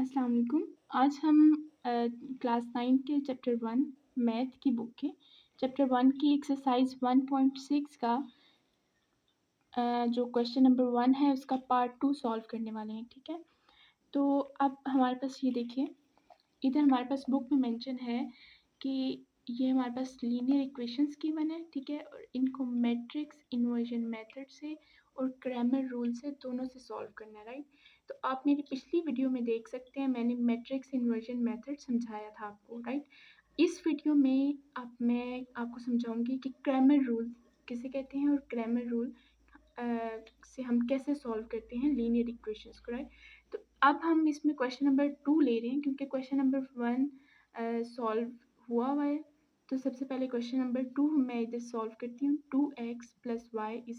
अस्सलाम वालेकुम। आज हम क्लास 9 के चैप्टर 1 मैथ की बुक के चैप्टर 1 की एक्सरसाइज 1.6 का जो क्वेश्चन नंबर 1 है उसका पार्ट 2 सॉल्व करने वाले हैं। ठीक है, तो अब हमारे पास ये देखिए, इधर हमारे पास बुक में मेंशन है कि ये हमारे पास लीनियर इक्वेशंस गिवन है। ठीक है, और इनको मैट्रिक्स इन्वर्जन मेथड से और क्रैमर रूल से दोनों से सॉल्व करना है, राइट। तो आप मेरी पिछली वीडियो में देख सकते हैं, मैंने मैट्रिक्स इन्वर्जन मेथड समझाया था आपको, राइट। इस वीडियो में अब मैं आपको समझाऊंगी कि क्रैमर रूल किसे कहते हैं और क्रैमर रूल से हम कैसे सॉल्व करते हैं लीनियर इक्वेशंस को, राइट। तो अब हम इसमें क्वेश्चन नंबर 2 ले रहे हैं क्योंकि क्वेश्चन नंबर 1 सॉल्व हुआ है। तो सबसे पहले क्वेश्चन नंबर 2 मैं इधर सॉल्व करती हूँ। 2x + y =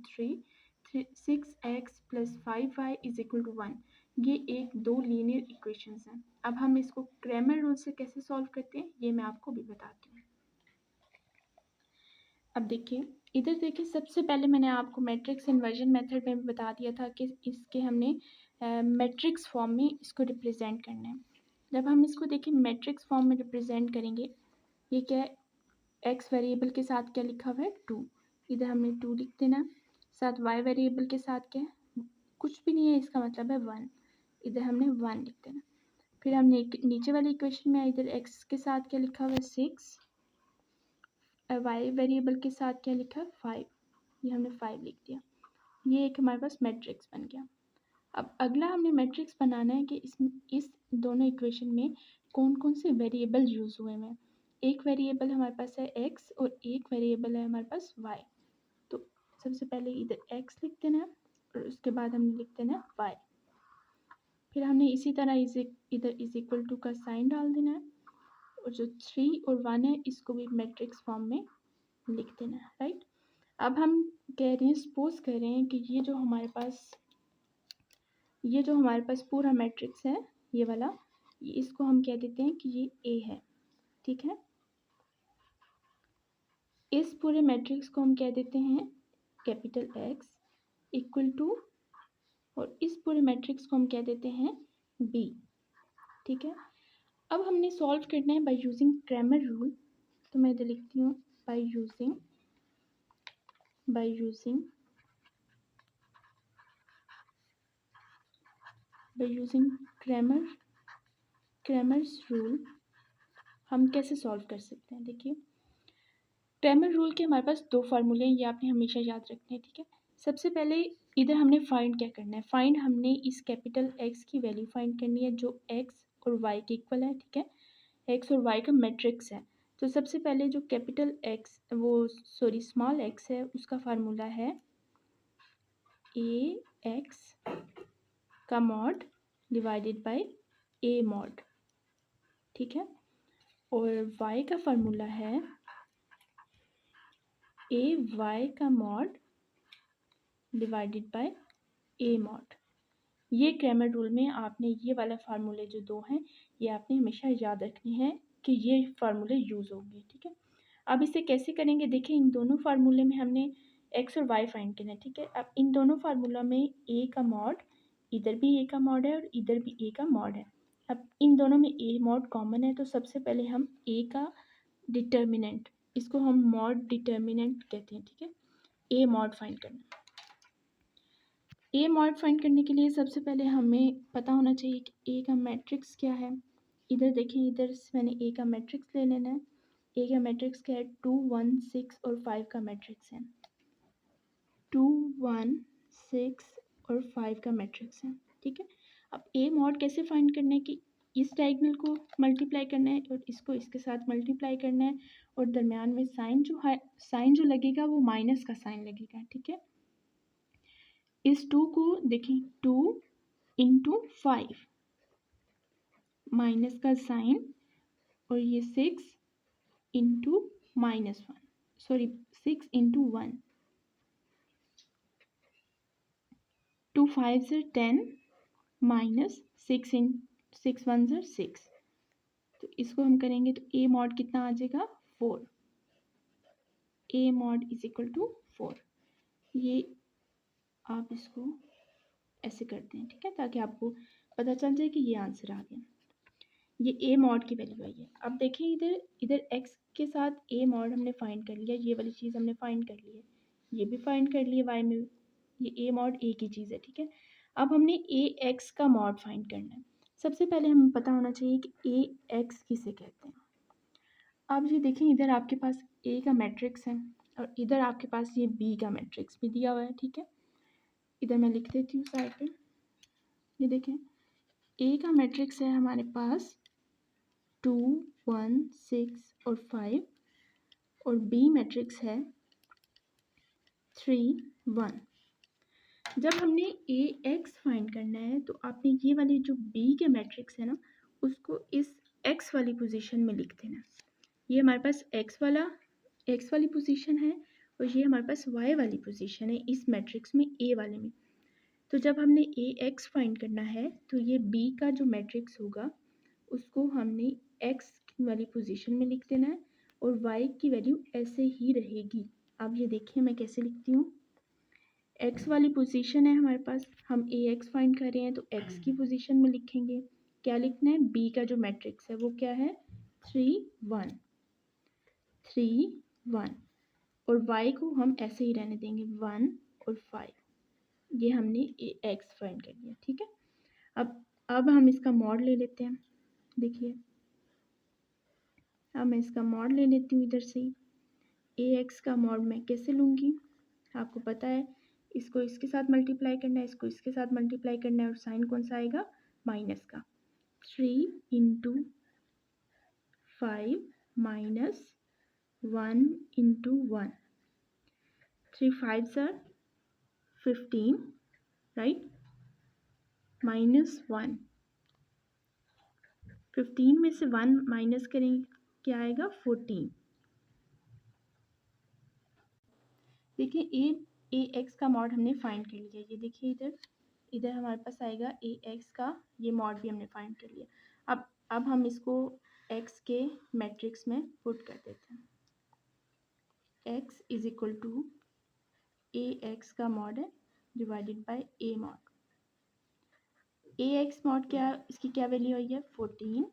3, 6x + 5y = 1। ये एक दो लीनियर इक्वेशंस हैं। अब हम इसको क्रैमर रूल से कैसे सॉल्व करते हैं ये मैं आपको भी बताती हूँ। अब देखिए, इधर देखिए, सबसे पहले मैंने आपको मैट्रिक्स इन्वर्जन मेथड में बता दिया था कि इसके हमने मैट्रिक्स फॉर्म में इसको रिप्रेजेंट करना है। जब हम इसको देखिए मैट्रिक्स फॉर्म में रिप्रेजेंट करेंगे, ये क्या है, एक्स वेरिएबल के साथ क्या लिखा हुआ है 2, इधर हमने 2 लिख देना। साथ वाई वेरिएबल के साथ क्या है, कुछ भी नहीं है, इसका मतलब है 1, इधर हमने 1 लिख देना। फिर हमने नीचे वाली इक्वेशन में इधर एक्स के साथ क्या लिखा हुआ है 6, वाई वेरिएबल के साथ क्या लिखा है 5, ये हमने 5 लिख दिया। ये एक हमारे पास मैट्रिक्स बन गया। अब अगला हमने मैट्रिक्स बनाना है कि इस दोनों इक्वेशन में कौन कौन से वेरिएबल यूज़ हुए हैं। एक वेरिएबल हमारे पास है x और एक वेरिएबल है हमारे पास y। तो सबसे पहले इधर x लिख देना है और उसके बाद हमने लिख देना है y। फिर हमने इसी तरह इधर = का साइन डाल देना है और जो 3 और 1 है इसको भी मैट्रिक्स फॉर्म में लिख देना है, राइट। अब हम कह रहे हैं, सपोज कर रहे हैं कि ये जो हमारे पास पूरा मैट्रिक्स है, ये वाला, इसको हम कह देते हैं कि ये A है। ठीक है, इस पूरे मैट्रिक्स को हम कह देते हैं कैपिटल X = और इस पूरे मैट्रिक्स को हम कह देते हैं B। ठीक है, अब हमने सॉल्व करना है बाय यूजिंग क्रैमर रूल। तो मैं इधर लिखती हूँ बाय यूजिंग क्रैमर्स रूल हम कैसे सॉल्व कर सकते हैं। देखिए, क्रैमर रूल के हमारे पास दो फार्मूले हैं, ये आपने हमेशा याद रखने हैं। ठीक है, सबसे पहले इधर हमने फाइंड क्या करना है, फाइंड हमने इस कैपिटल X की वैल्यू फाइंड करनी है जो X और Y के इक्वल है। ठीक है, X और Y का मैट्रिक्स है। तो सबसे पहले जो कैपिटल स्मॉल x है उसका फार्मूला है AX का mod divided by A mod. ठीक है, और Y का फार्मूला है AY का mod divided by A mod. ये क्रैमर रूल में आपने ये वाला फार्मूले जो दो हैं ये आपने हमेशा याद रखने हैं कि ये फार्मूले यूज़ होंगे। ठीक है, अब इसे कैसे करेंगे, देखिए इन दोनों फार्मूले में हमने x और y फाइंड करना है। ठीक है, अब इन दोनों फार्मूला में a का मॉड, इधर भी a का मॉड है और इधर भी a का मॉड है। अब इन दोनों में a मॉड कॉमन है, तो सबसे पहले हम a का डिटर्मिनेंट, इसको हम मॉड डिटर्मिनेंट कहते हैं। ठीक है, a मॉड फाइंड करना। ए मॉड फाइंड करने के लिए सबसे पहले हमें पता होना चाहिए कि ए का मैट्रिक्स क्या है। इधर देखिए, इधर मैंने ए का मैट्रिक्स ले लेना है। ए का मैट्रिक्स क्या है, 2 1 6 और 5 का मैट्रिक्स है। 2 1 6 और 5 का मैट्रिक्स है। ठीक है, अब ए मॉड कैसे फाइंड करना है कि इस डायगोनल को मल्टीप्लाई करना है और इसको इसके साथ मल्टीप्लाई करना है और दरमियान में साइन जो लगेगा वो माइनस का साइन लगेगा। ठीक है, इस 2 को देखें, 2 × 5 माइनस का साइन और ये 6 × -1, सॉरी 6 × 1, 2 5 ज़र 10 माइनस 6 1 ज़र 6। तो इसको हम करेंगे तो ए मॉड कितना आ जाएगा 4। A mod = 4। ये आप इसको ऐसे करते हैं। ठीक है, ताकि आपको पता चल जाए कि ये आंसर आ गया। ये ए मॉड की वैल्यू आई है। अब देखें इधर इधर एक्स के साथ ए मॉड हमने फाइंड कर लिया, ये वाली चीज़ हमने फाइंड कर ली है, ये भी फाइंड कर लिए वाई में, ये ए मॉड ए की चीज़ है, ठीक है। अब हमने ए एक्स का मॉड फाइंड करना है। सबसे पहले हमें पता होना चाहिए कि ए एक्स किसे कहते हैं। अब ये देखें इधर आपके पास ए का मैट्रिक्स है और इधर आपके पास ये बी का मैट्रिक्स भी दिया हुआ है, ठीक है। इधर मैं लिख देती हूँ साइड पे। ये देखें ए का मैट्रिक्स है हमारे पास 2 1 6 और 5 और बी मैट्रिक्स है 3 1। जब हमने ए एक्स फाइंड करना है तो आपने ये वाली जो बी के मैट्रिक्स है ना, उसको इस एक्स वाली पोजीशन में लिख देना। ये हमारे पास एक्स वाली पोजीशन है और ये हमारे पास वाई वाली पोजीशन है इस मैट्रिक्स में, ए वाले में। तो जब हमने ए एक्स फाइंड करना है तो ये बी का जो मैट्रिक्स होगा उसको हमने एक्स वाली पोजीशन में लिख देना है और वाई की वैल्यू ऐसे ही रहेगी। अब ये देखिए मैं कैसे लिखती हूँ। एक्स वाली पोजीशन है हमारे पास, हम ए एक्स फाइंड कर रहे हैं तो एक्स की पोजीशन में लिखेंगे। क्या लिखना है, बी का जो मैट्रिक्स है वो क्या है 3 1 3 1 और y को हम ऐसे ही रहने देंगे 1 और 5। ये हमने एक्स फाइंड कर लिया, ठीक है। अब हम इसका मॉड ले लेते हैं। देखिए अब मैं इसका मॉड ले लेती हूँ इधर से ही। ए एक्स का मॉड मैं कैसे लूँगी, आपको पता है, इसको इसके साथ मल्टीप्लाई करना है, इसको इसके साथ मल्टीप्लाई करना है और साइन कौन सा आएगा, माइनस का। 3 into 5 minus 1 into 1, 3 5 are 15, right, minus 1। 15 में से 1 माइनस करेंगे क्या आएगा 14। देखिए ए एक्स का मॉड हमने फाइंड कर लिया। ये देखिए इधर हमारे पास आएगा ए एक्स का, ये मॉड भी हमने फाइंड कर लिया। अब हम इसको एक्स के मैट्रिक्स में पुट कर देते हैं। X is equal to A X का मॉड है divided by A mod. A X mod क्या, इसकी क्या वैल्यू आई है 14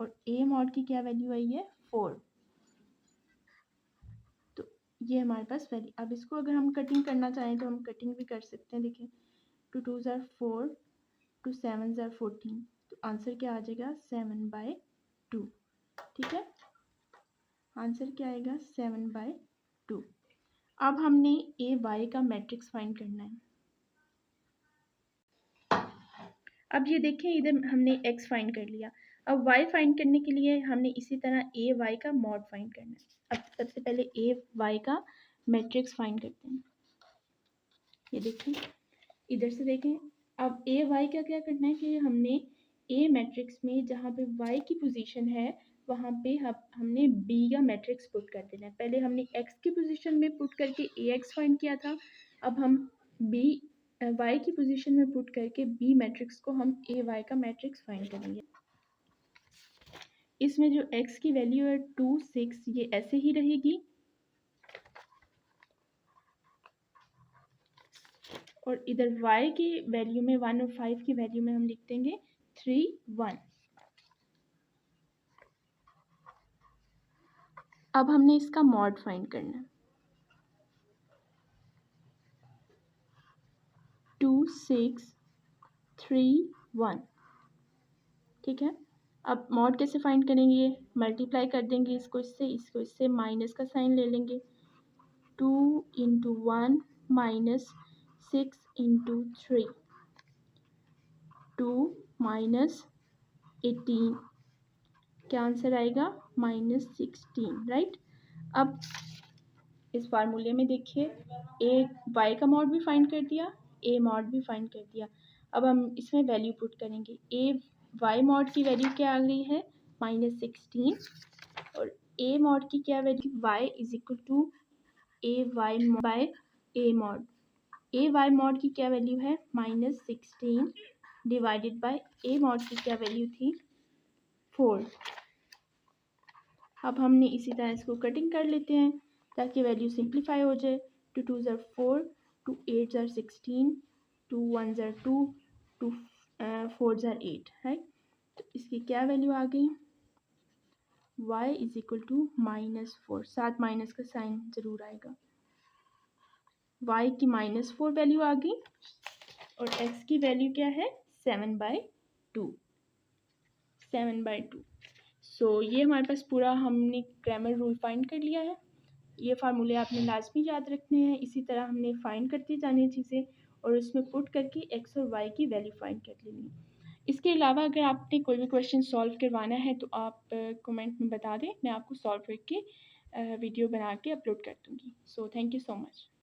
और ए मॉड की क्या वैल्यू आई है 4। तो ये हमारे पास वैल्यू। अब इसको अगर हम कटिंग करना चाहें तो हम कटिंग भी कर सकते हैं। देखिए 2 2 ज़ार 4, 2 7 ज़ार 14, तो आंसर क्या आ जाएगा 7/2, ठीक है। आंसर क्या आएगा 7/2। अब हमने ए वाई का मैट्रिक्स फाइंड करना है। अब ये देखें इधर हमने x फाइंड कर लिया। अब y फाइंड करने के लिए हमने इसी तरह ए वाई का मॉड फाइंड करना है। अब सबसे पहले ए वाई का मैट्रिक्स फाइंड करते हैं। ये देखें इधर से देखें, अब ए वाई का क्या करना है कि हमने ए मैट्रिक्स में जहाँ पे y की पोजीशन है वहाँ पे हमने b का मैट्रिक्स पुट कर देना है। पहले हमने x की पोजीशन में पुट करके ए एक्स फाइंड किया था, अब हम y की पोजीशन में पुट करके b मैट्रिक्स को हम ए वाई का मैट्रिक्स फाइंड करेंगे। इसमें जो x की वैल्यू है 2 6, ये ऐसे ही रहेगी और इधर y की वैल्यू में 1 और 5 की वैल्यू में हम लिख देंगे 3 1। अब हमने इसका मॉड फाइंड करना है। 2 6 3 1, ठीक है। अब मॉड कैसे फाइंड करेंगे, मल्टीप्लाई कर देंगे इसको इससे माइनस का साइन ले लेंगे। 2 इंटू 1 माइनस 6 इंटू 3, 2 माइनस 18, क्या आंसर आएगा -16, राइट। अब इस फार्मूले में देखिए ए वाई का मॉड भी फाइंड कर दिया, ए मॉड भी फाइंड कर दिया। अब हम इसमें वैल्यू पुट करेंगे। ए वाई मॉड की वैल्यू क्या आ गई है -16 और ए मॉड की क्या value, y is equal to A Y by A mod. A Y mod की क्या वैल्यू है -16 डिवाइडेड बाय ए मॉड की क्या वैल्यू थी 4। अब हमने इसी तरह इसको कटिंग कर लेते हैं ताकि वैल्यू सिंप्लीफाई हो जाए। 2 2 ज़ार 4, 2 8 ज़ार 16, 2 1 ज़ार 2, 2 4 ज़ार 8 है। तो इसकी क्या वैल्यू आ गई, y इज इक्वल टू -4, साथ माइनस का साइन ज़रूर आएगा। y की -4 वैल्यू आ गई और x की वैल्यू क्या है 7/2, 7/2। सो ये हमारे पास पूरा हमने ग्रामर रूल फाइंड कर लिया है। ये फार्मूले आपने लाजमी याद रखने हैं। इसी तरह हमने फाइंड करती जानी है चीज़ें और उसमें पुट करके x और y की वैल्यू फाइंड कर लेनी है। इसके अलावा अगर आपने कोई भी क्वेश्चन सॉल्व करवाना है तो आप कमेंट में बता दें, मैं आपको सॉल्व करके वीडियो बना के अपलोड कर दूँगी। So thank you so much.